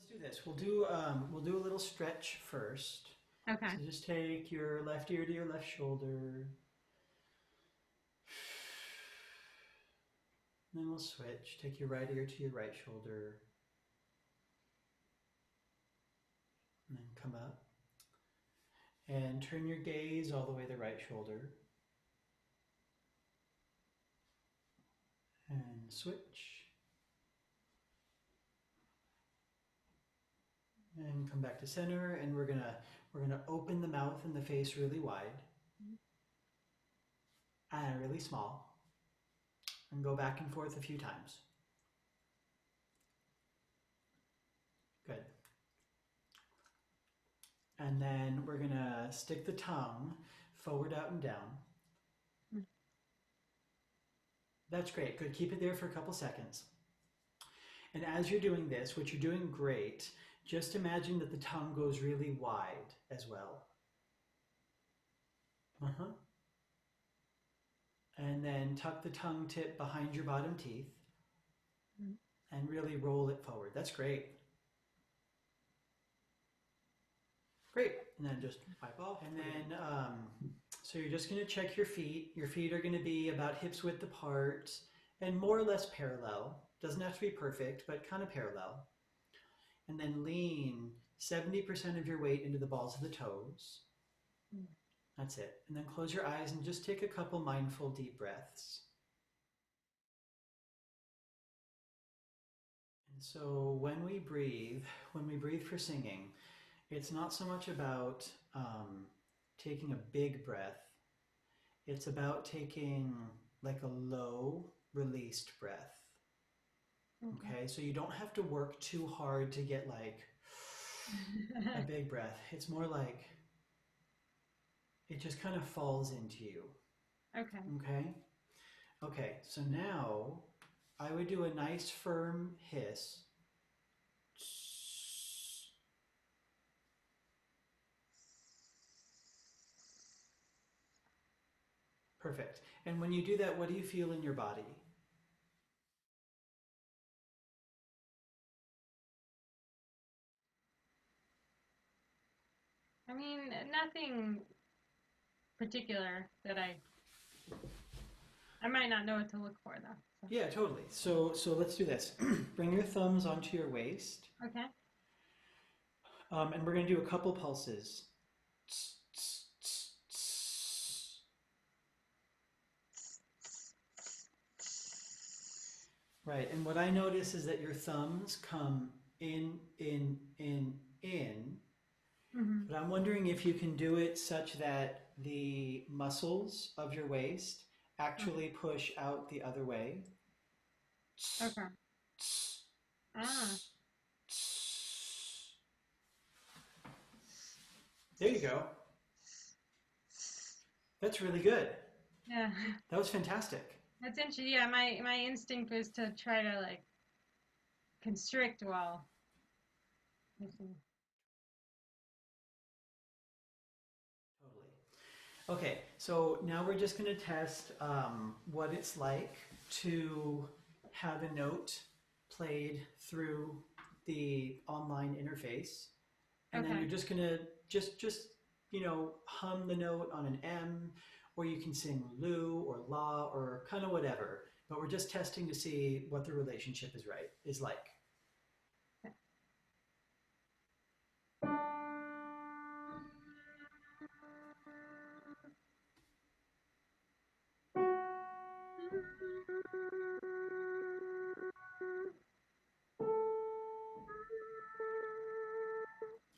do this. We'll do a little stretch first. Okay. So just take your left ear to your left shoulder. Then we'll switch. Take your right ear to your right shoulder. And then come up. And turn your gaze all the way to the right shoulder. And switch. And come back to center, and we're gonna open the mouth and the face really wide and really small, and go back and forth a few times. Good. And then we're gonna stick the tongue forward, out, and down. That's great. Good. Keep it there for a couple seconds. And as you're doing this, which you're doing great, just imagine that the tongue goes really wide as well. And then tuck the tongue tip behind your bottom teeth and really roll it forward. That's great. Great. And then just wipe off. And then, so you're just going to check your feet. Your feet are going to be about hips width apart and more or less parallel. Doesn't have to be perfect, but kind of parallel. And then lean 70% of your weight into the balls of the toes. That's it. And then close your eyes and just take a couple mindful deep breaths. And so when we breathe for singing, it's not so much about taking a big breath. It's about taking like a low released breath. Okay, so you don't have to work too hard to get like a big breath. It's more like it just kind of falls into you. Okay. Okay? Okay, so now I would do a nice firm hiss. Perfect. And when you do that, what do you feel in your body? I mean, nothing particular that I might not know what to look for though. So. Yeah, totally. So let's do this. Bring your thumbs onto your waist. Okay. And we're going to do a couple pulses. Right, and what I notice is that your thumbs come in, in. But I'm wondering if you can do it such that the muscles of your waist actually push out the other way. Okay. Ah. There you go. That's really good. Yeah. That was fantastic. That's interesting. Yeah, my instinct was to try to like constrict while listening. Totally. Okay, so now we're just going to test what it's like to have a note played through the online interface. And then you're just going to just hum the note on an M, or you can sing Lu or La or kind of whatever. But we're just testing to see what the relationship is like.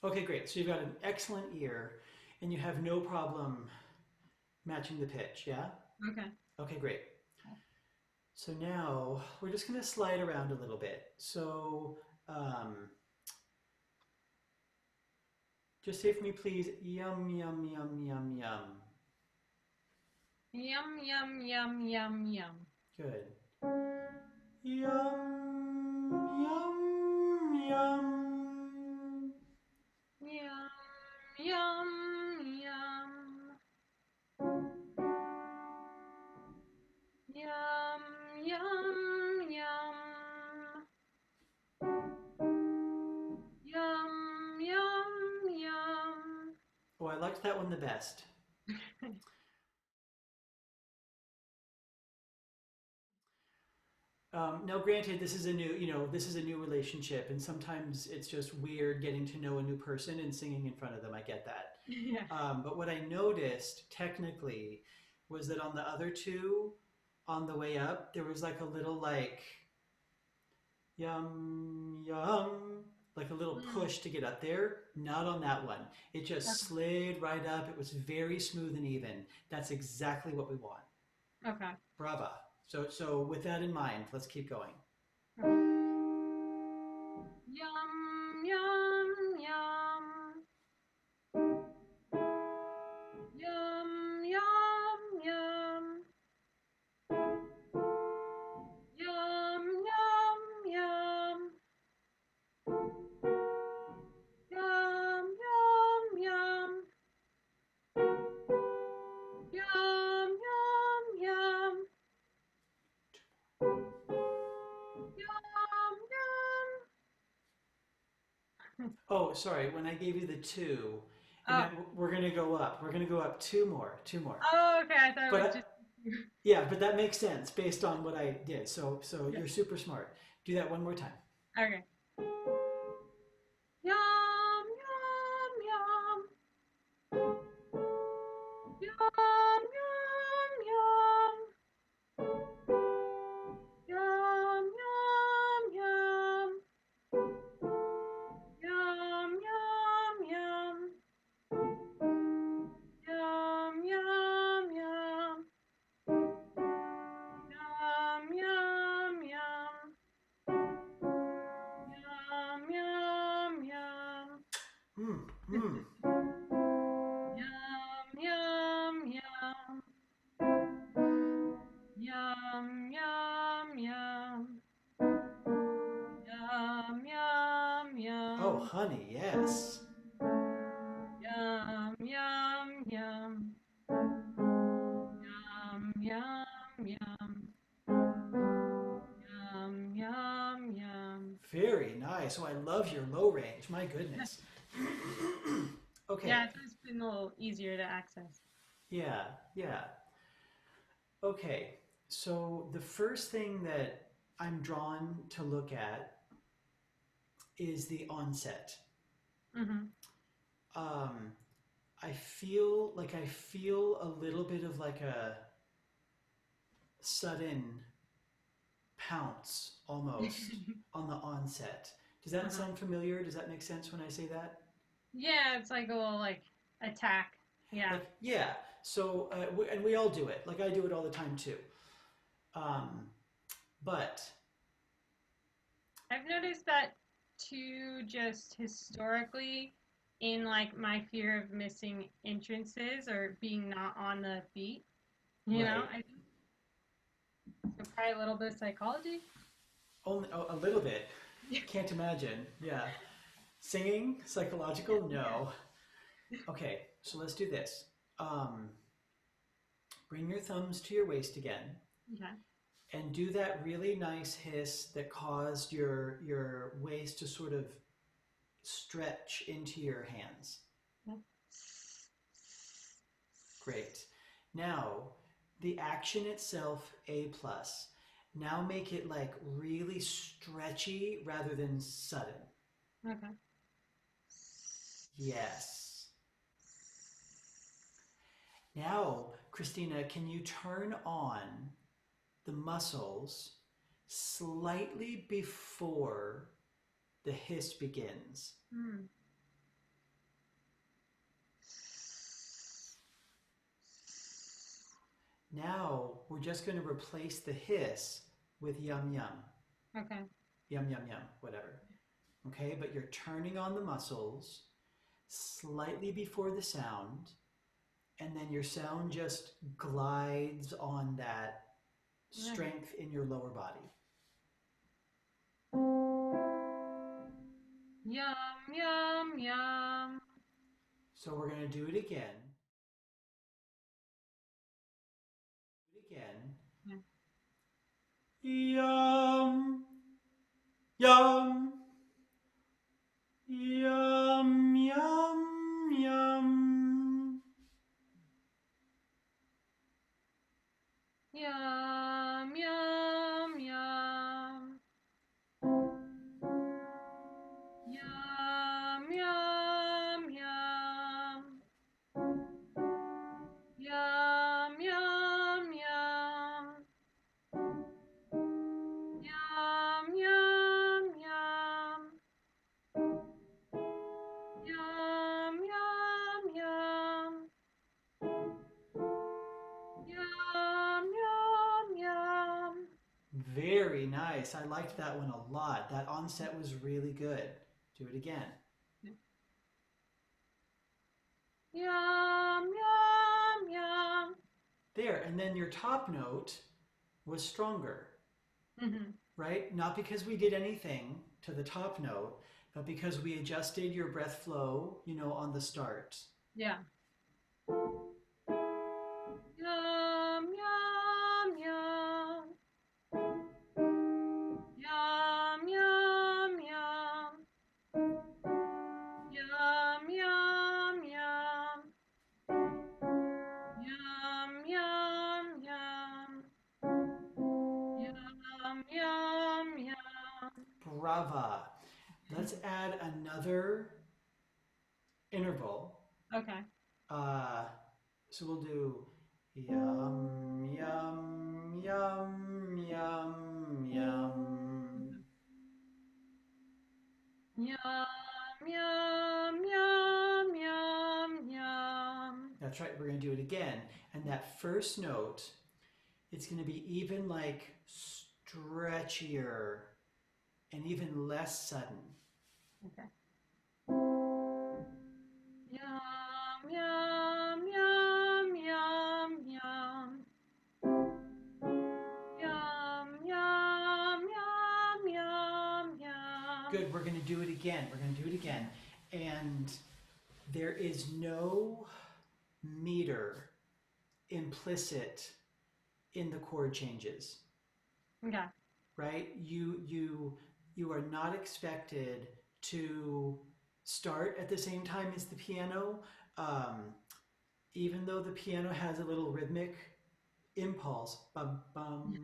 Okay, great. So you've got an excellent ear, and you have no problem matching the pitch, yeah? Okay. Okay, great. So now we're just going to slide around a little bit. So just say for me, please, yum, yum, yum, yum, yum. Yum yum yum yum yum. Good. Yum, yum, yum. Yum yum yum. Yum yum yum. liked that one the best. Now, granted, this is a new, this is a new relationship, and sometimes it's just weird getting to know a new person and singing in front of them. I get that. Yeah. But what I noticed technically was that on the other two, on the way up, there was like a little like yum yum, like a little Mm, push to get up there. Not on that one. It just okay. slid right up. It was very smooth and even. That's exactly what we want. Okay. Brava. So with that in mind, let's keep going. Okay. Yum, yum, yum. Yum, yum, yum. Yum, yum, yum. Yum, yum, yum. Yum, yum, yum. Yum, yum. Oh, sorry. When I gave you the two, it Oh. meant we're gonna go up. We're gonna go up two more, two more. Oh, okay. I thought it But was just. yeah, but that makes sense based on what I did. So Yeah. you're super smart. Do that one more time. Okay. Yum, yum, yum. Yum, yum, yum. Yum, yum, yum. Yum, yum, yum. Yum, yum, yum. Yum, yum, yum. Yum, yum, yum. Mm, mm. Yum, yum, yum. Yum, yum, yum. Yum, yum, Oh, yum. honey, yes. Yum, yum, yum. Yum, yum, yum. Yum, yum, yum. Very nice. Oh, I love your low range. My goodness. Okay. Yeah, it's been a little easier to access. Yeah, yeah. Okay. So the first thing that I'm drawn to look at is the onset. Mm-hmm. Um, I feel a little bit of like a sudden pounce almost on the onset. Does that Uh-huh. sound familiar? Does that make sense when I say that? Yeah, it's like a little like attack. Yeah. Like, yeah. So, and we all do it. Like, I do it all the time too. Um, but I've noticed that too, just historically, in like my fear of missing entrances or being not on the beat. right, I think so. Probably a little bit of psychology. only a little bit. Can't imagine. Yeah. Singing, psychological? Yeah. No. Okay, so let's do this. Um, bring your thumbs to your waist again, Okay. and do that really nice hiss that caused your waist to sort of stretch into your hands. Yeah. Great. Now, the action itself, A plus. Now make it like really stretchy rather than sudden. Okay. Yes. Now, Christina, can you turn on the muscles slightly before the hiss begins? Hmm. Now, we're just going to replace the hiss with yum yum. Okay. Yum yum yum, whatever. Okay, but you're turning on the muscles slightly before the sound, and then your sound just glides on that Okay. strength in your lower body. Yum, yum, yum. So we're going to do it again. Again. Yeah. Yum, yum, yum, yum, yum. Yum, yum, yum. Yum, yum, yum. Yum, yum, yum. Yum, yum, yum. Yum, yum, yum. Yum, yum, yum. Very nice. I liked that one a lot. That onset was really good. Do it again. Yum, yum, yum. There, and then your top note was stronger, Mm-hmm. right? Not because we did anything to the top note, but because we adjusted your breath flow, on the start. Yeah. Yum, yum, yum. Yum, yum, yum. Yum, yum, yum. Yum, yum, yum. Yum, yum, yum. Brava. Let's add another interval. Okay. So we'll do yum, yum, yum, yum, yum. Yum, yum, yum, yum, yum. That's right, we're going to do it again. And that first note, it's going to be even like stretchier and even less sudden. Okay. Yum, yum, yum, yum, yum. Yum, yum, yum, yum, yum. Good, we're going to do it again. We're going to do it again. And there is no meter implicit in the chord changes. Okay. Right? You are not expected to start at the same time as the piano, even though the piano has a little rhythmic impulse. Bum, bum,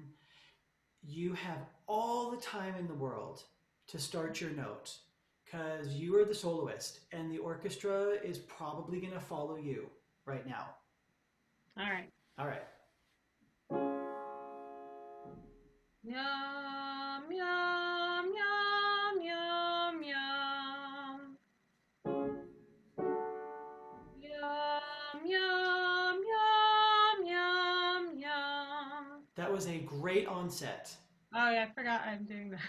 you have all the time in the world to start your note because you are the soloist and the orchestra is probably going to follow you right now. All right. All right. Yum, yum, yum, yum, yum. Yum, yum, yum, yum, yum. That was a great onset. Oh yeah, I forgot I'm doing that.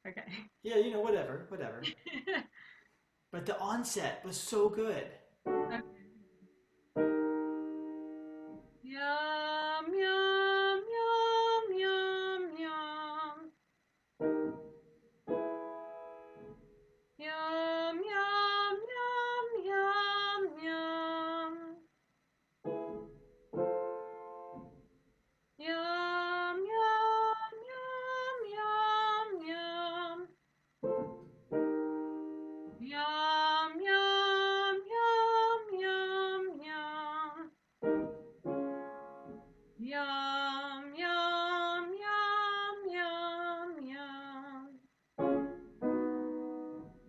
Okay. Yeah, whatever. But the onset was so good. Okay. Yum, yum, yum, yum, yum. Yum, yum, yum, yum, yum. Yum, yum, yum, yum, yum. Yum, yum, yum, yum, yum. Yum, yum, yum, yum, yum.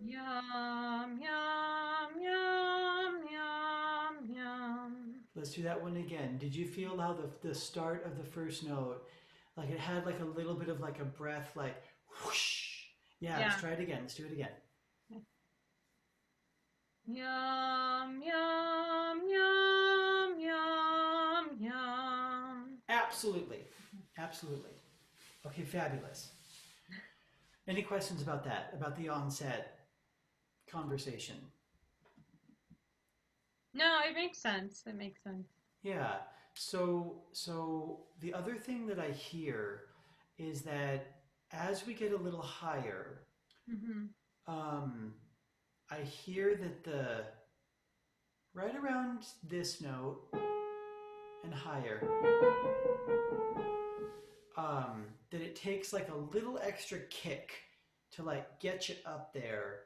Yum, yum, yum, yum, yum. Let's do that one again. Did you feel how the start of the first note, like it had like a little bit of like a breath, like whoosh? Yeah, let's Yeah. try it again. Let's do it again. Yum, yum, yum, yum, yum. Absolutely. Absolutely. Okay, fabulous. Any questions about that, about the onset conversation? No, it makes sense. It makes sense. Yeah. So the other thing that I hear is that as we get a little higher, Mm-hmm. um, I hear that the right around this note and higher, that it takes like a little extra kick to like get you up there.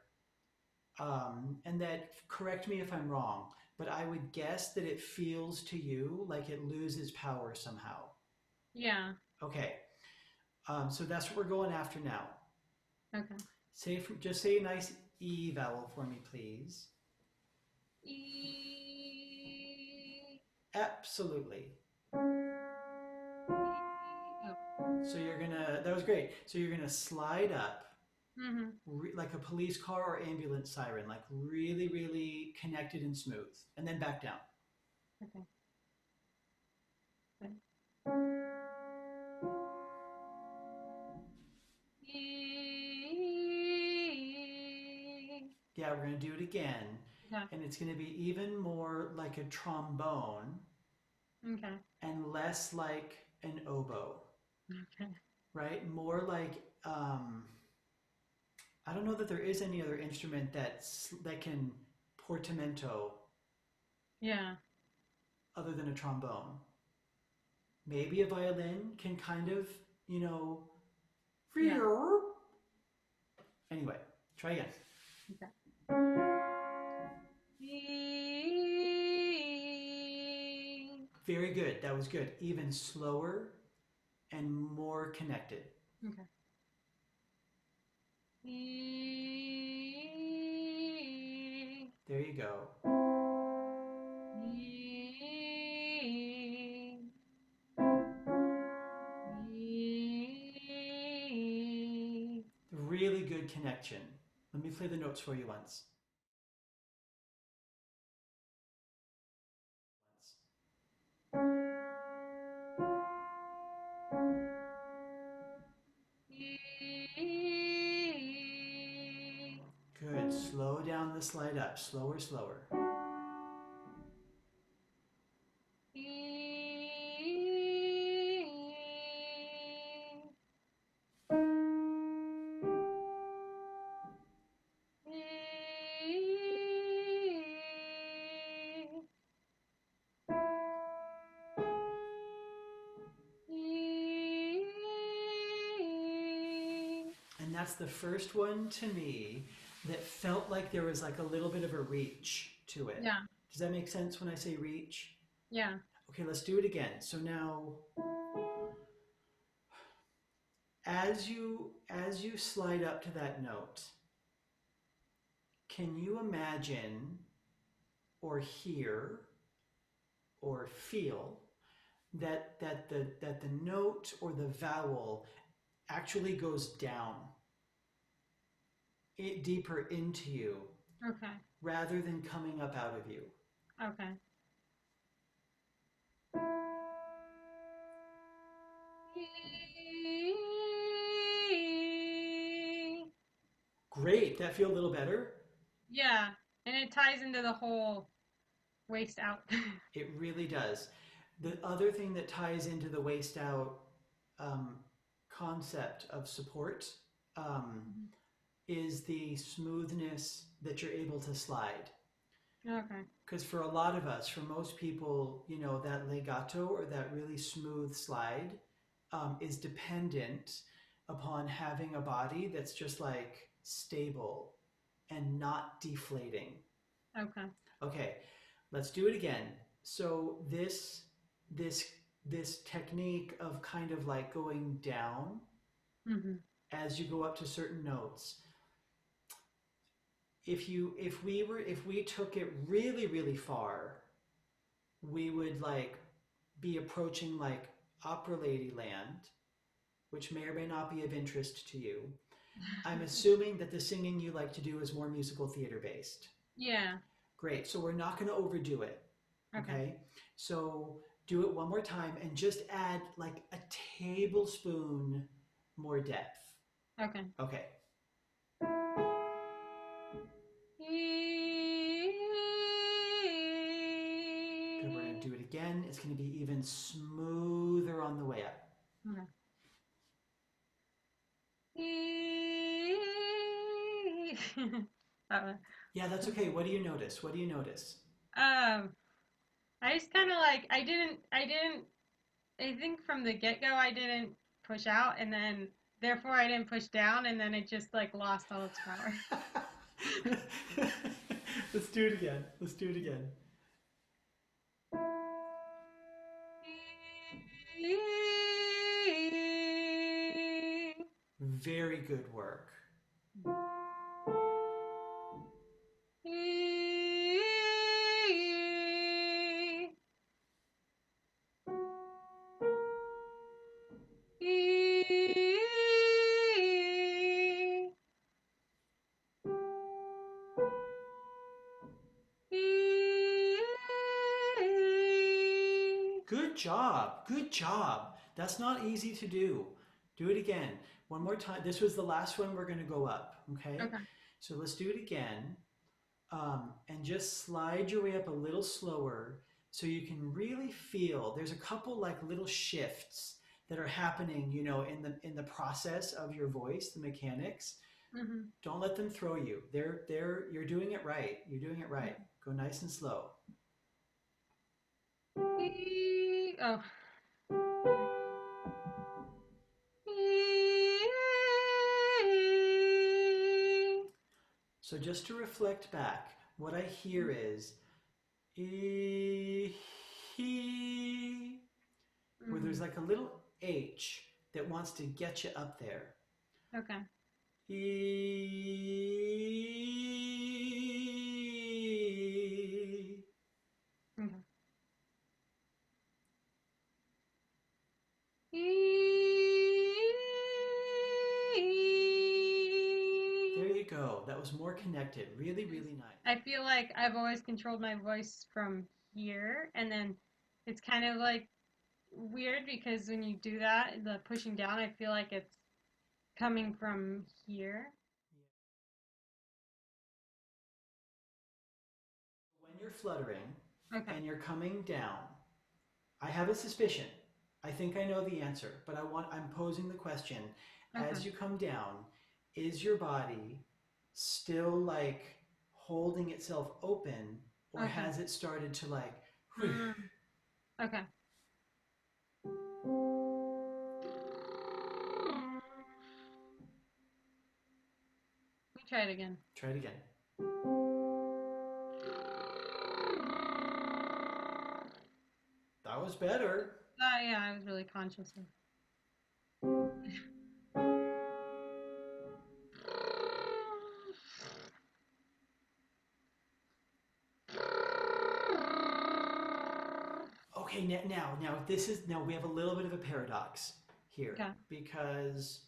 And that, correct me if I'm wrong, but I would guess that it feels to you like it loses power somehow. Yeah. Okay, so that's what we're going after now. Okay. Just say a nice E vowel for me, please. E. Absolutely. Oh. So that was great. So you're gonna slide up Mhm. like a police car or ambulance siren, like really, really connected and smooth, and then back down. Okay. Good. E. Yeah, we're gonna do it again, Okay. and it's gonna be even more like a trombone Okay. and less like an oboe, Okay. right? More like I don't know that there is any other instrument that can portamento Yeah. other than a trombone. Maybe a violin can kind of, you know, Yeah. anyway, try again. Okay. E. Very good. That was good. Even slower and more connected. Okay. E. There you go. E. E. Really good connection. Let me play the notes for you once. E. Good. Slow down the slide up. Slower, slower. And that's the first one to me that felt like there was like a little bit of a reach to it. Yeah. Does that make sense when I say reach? Yeah. Okay, let's do it again. So now as you slide up to that note, can you imagine or hear or feel that the note or the vowel actually goes down deeper into you Okay. rather than coming up out of you? Okay. Great. That feel a little better? Yeah. And it ties into the whole waist out. It really does. The other thing that ties into the waist out um, concept of support um, is the smoothness that you're able to slide. Okay. Because for a lot of us, for most people, that legato or that really smooth slide is dependent upon having a body that's just like stable and not deflating. Okay. Okay, let's do it again. So this this technique of kind of like going down Mhm. as you go up to certain notes. If we took it really, really far, we would like be approaching like opera lady land, which may or may not be of interest to you. I'm assuming that the singing you like to do is more musical theater based. Yeah. Great. So we're not going to overdo it. Okay. Okay. So do it one more time and just add like a tablespoon more depth. Okay. Okay. Good. We're going to do it again. It's going to be even smoother on the way up. Okay. Yeah, that's okay. What do you notice? What do you notice? I just kind of like I think from the get-go I didn't push out and then therefore I didn't push down and then it just like lost all its power. Let's do it again. Let's do it again. Very good work. Good job. Good job. That's not easy to do. Do it again. One more time. This was the last one we're going to go up. Okay. Okay. So let's do it again. And just slide your way up a little slower so you can really feel there's a couple like little shifts that are happening, in the process of your voice, the mechanics. Mm-hmm. Don't let them throw you. You're doing it right. You're doing it right. Go nice and slow. Oh. So just to reflect back, what I hear is e he, where there's like a little H that wants to get you up there. Okay. E. Okay. There you go. That was more connected. Really, really nice. I feel like I've always controlled my voice from here, and then it's kind of like weird because when you do that, the pushing down, I feel like it's coming from here. When you're fluttering Okay. and you're coming down, I have a suspicion. I think I know the answer, but I'm posing the question. As Okay. you come down, is your body still like holding itself open, or Okay. has it started to like Mm. Okay. Let me try it again. try it again. That was better. Yeah, I was really conscious of. Okay, now we have a little bit of a paradox here Okay. because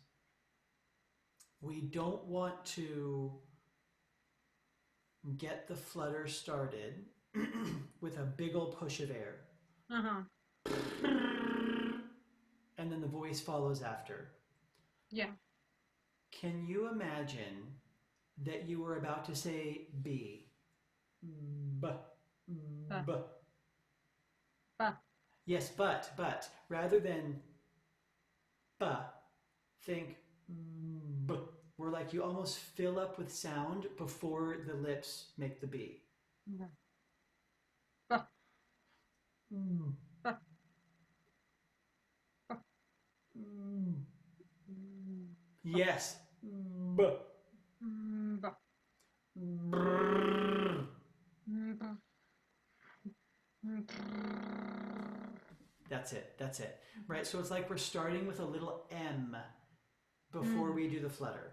we don't want to get the flutter started with a big old push of air. Uh-huh. And then the voice follows after. Yeah. Can you imagine that you were about to say B? B. But, B. but. Yes, but rather than B, think B. Where like you almost fill up with sound before the lips make the B. Okay. But, Mm. but, Mm. mm, Yes. B. but, Brrr. but, That's it. That's it. Right. So it's like we're starting with a little M before mm. we do the flutter.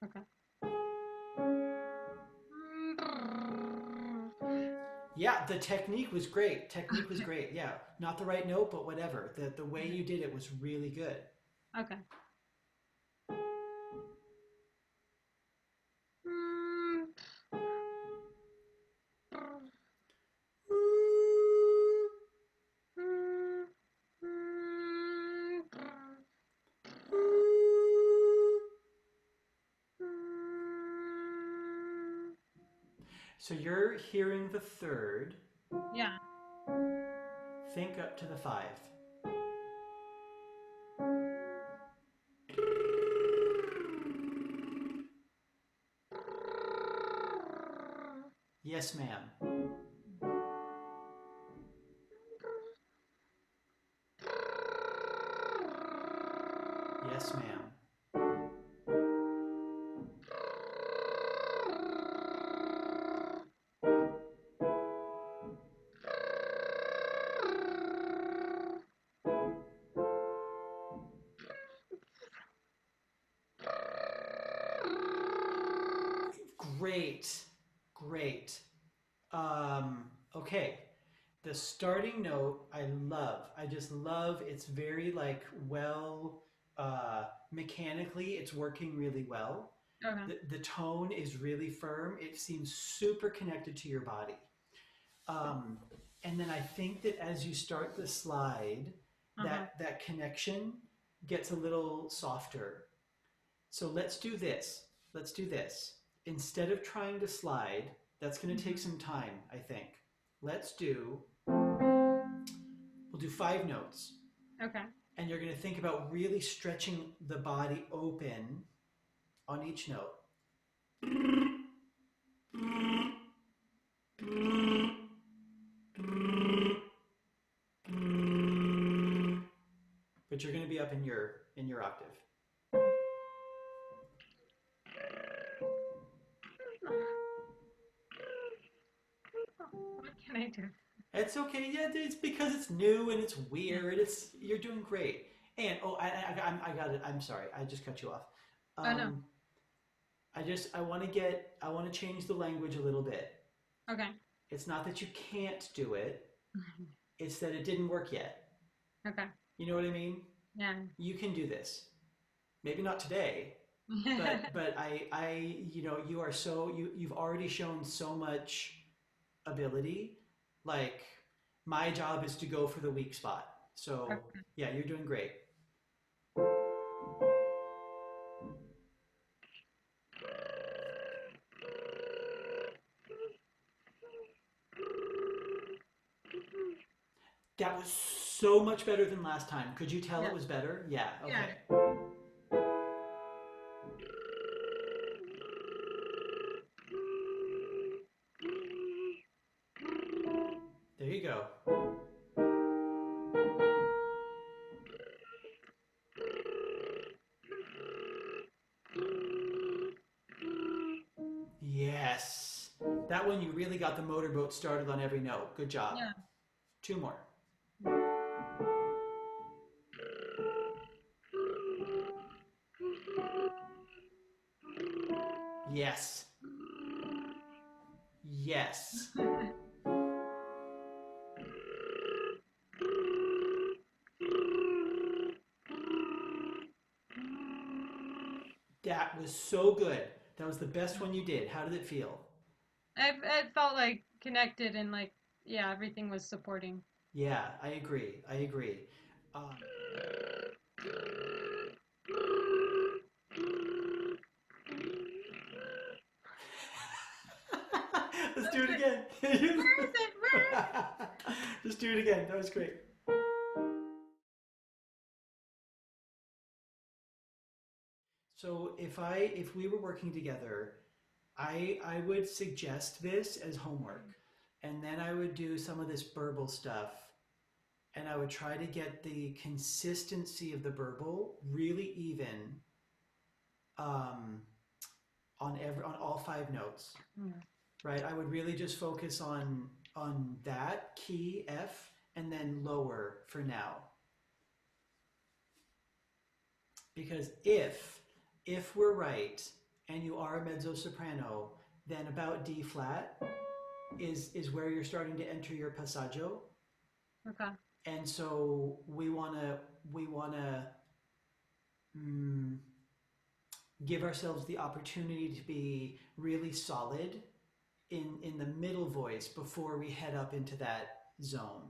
Okay. Yeah, the technique was great. Technique was great. Yeah, not the right note, but whatever. The way you did it was really good. Okay. So you're hearing the third. Yeah. Think up to the 5. Yes, ma'am. Yes, ma'am. Great. Great. Okay. The starting note, I love. I just love. It's very like well, mechanically, it's working really well. Okay. The tone is really firm. It seems super connected to your body. Um, and then I think that as you start the slide, Uh-huh. that connection gets a little softer. So let's do this. Let's do this. Instead of trying to slide, that's going to take Hmm. some time, I think. Let's do, we'll do 5 notes. Okay. And you're going to think about really stretching the body open on each note. But you're going to be up in your octave. What can I do? It's okay. Yeah, it's because it's new and it's weird. It's you're doing great. And oh, I got it. I'm sorry. I just cut you off. Oh no. Um, I want to change the language a little bit. Okay. It's not that you can't do it. It's that it didn't work yet. Okay. You know what I mean? Yeah. You can do this. Maybe not today, but you know you are so you've already shown so much ability. Like my job is to go for the weak spot. So yeah, you're doing great. That was so much better than last time. Could you tell Yeah. it was better? Yeah. Yeah. Okay. There you go. Yes. That one you really got the motorboat started on every note. Good job. Yeah. 2 more. Yes. Yes. That was so good. That was the best one you did. How did it feel? I felt like connected and like yeah, everything was supporting. Yeah, I agree. I agree. Um, let's do it Okay. again. Where is it? Where is it? Just do it again. That was great. So if we were working together, I would suggest this as homework. And then I would do some of this burble stuff and I would try to get the consistency of the burble really even um, on all 5 notes. Yeah. Right? I would really just focus on that key F and then lower for now. Because if we're right and you are a mezzo soprano, then about D flat is where you're starting to enter your passaggio. Okay. And so we wanna mm, give ourselves the opportunity to be really solid in the middle voice before we head up into that zone.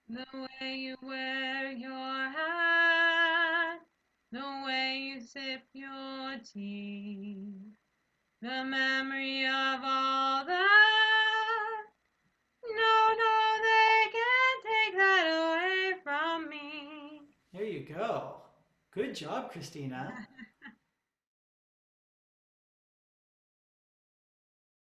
The way you wear your hat, the way you sip your tea, the memory of all that. No, no, they can't take that away from me. There you go. Good job, Christina.